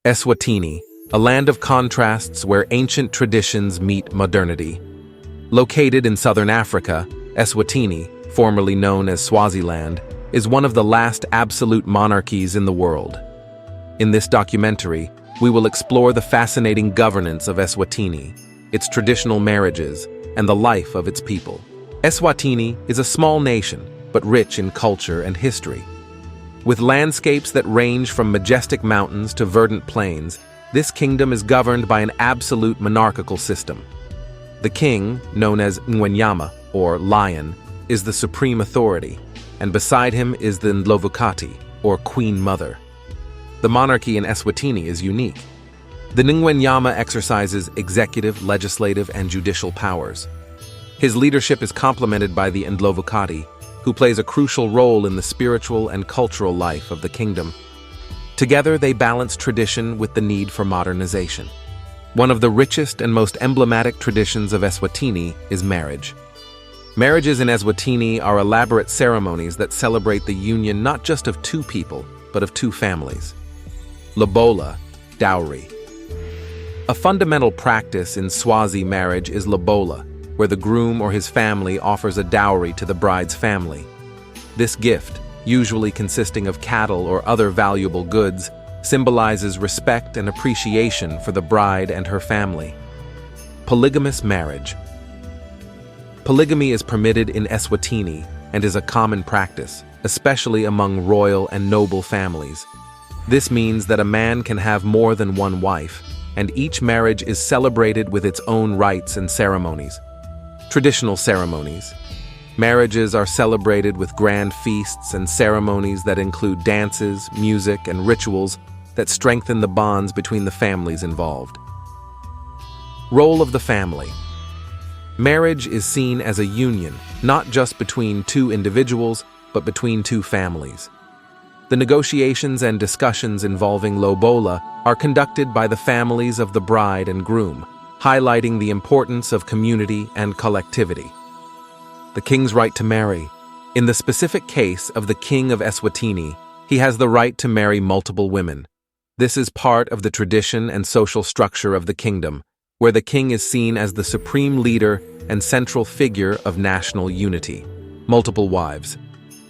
Eswatini, a land of contrasts where ancient traditions meet modernity. Located in southern Africa, Eswatini, formerly known as Swaziland, is one of the last absolute monarchies in the world. In this documentary, we will explore the fascinating governance of Eswatini, its traditional marriages, and the life of its people. Eswatini is a small nation, but rich in culture and history. With landscapes that range from majestic mountains to verdant plains, this kingdom is governed by an absolute monarchical system. The king, known as Ngwenyama, or lion, is the supreme authority, and beside him is the Ndlovukati, or queen mother. The monarchy in Eswatini is unique. The Ngwenyama exercises executive, legislative, and judicial powers. His leadership is complemented by the Ndlovukati, who plays a crucial role in the spiritual and cultural life of the kingdom. Together, they balance tradition with the need for modernization. One of the richest and most emblematic traditions of Eswatini is marriage. Marriages in Eswatini are elaborate ceremonies that celebrate the union not just of two people, but of two families. Lobola, dowry. A fundamental practice in Swazi marriage is lobola, where the groom or his family offers a dowry to the bride's family. This gift, usually consisting of cattle or other valuable goods, symbolizes respect and appreciation for the bride and her family. Polygamous marriage. Polygamy is permitted in Eswatini and is a common practice, especially among royal and noble families. This means that a man can have more than one wife, and each marriage is celebrated with its own rites and ceremonies. Traditional ceremonies. Marriages are celebrated with grand feasts and ceremonies that include dances, music, and rituals that strengthen the bonds between the families involved. Role of the family. Marriage is seen as a union, not just between two individuals, but between two families. The negotiations and discussions involving lobola are conducted by the families of the bride and groom, highlighting the importance of community and collectivity. The king's right to marry. In the specific case of the king of Eswatini, he has the right to marry multiple women. This is part of the tradition and social structure of the kingdom, where the king is seen as the supreme leader and central figure of national unity. Multiple wives.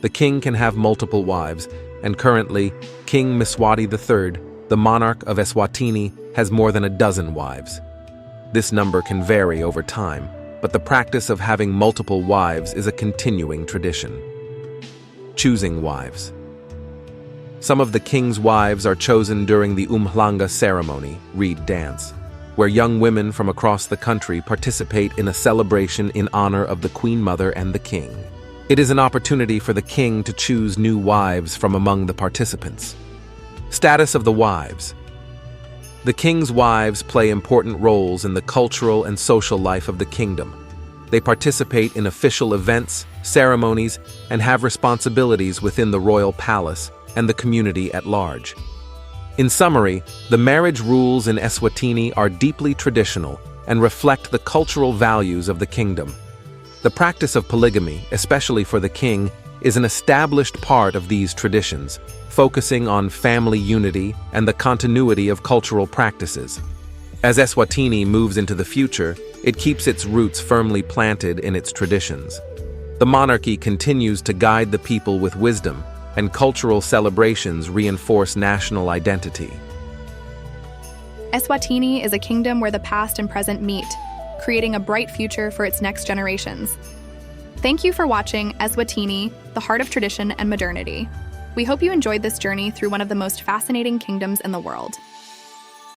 The king can have multiple wives, and currently, King Mswati III, the monarch of Eswatini, has more than a dozen wives. This number can vary over time, but the practice of having multiple wives is a continuing tradition. Choosing wives. Some of the king's wives are chosen during the umhlanga ceremony, reed dance, where young women from across the country participate in a celebration in honor of the queen mother and the king. It is an opportunity for the king to choose new wives from among the participants. Status of the wives. The king's wives play important roles in the cultural and social life of the kingdom. They participate in official events, ceremonies, and have responsibilities within the royal palace and the community at large. In summary, the marriage rules in Eswatini are deeply traditional and reflect the cultural values of the kingdom. The practice of polygamy, especially for the king, is an established part of these traditions, focusing on family unity and the continuity of cultural practices. As Eswatini moves into the future, it keeps its roots firmly planted in its traditions. The monarchy continues to guide the people with wisdom, and cultural celebrations reinforce national identity. Eswatini is a kingdom where the past and present meet, creating a bright future for its next generations. Thank you for watching Eswatini, the Heart of Tradition and Modernity. We hope you enjoyed this journey through one of the most fascinating kingdoms in the world.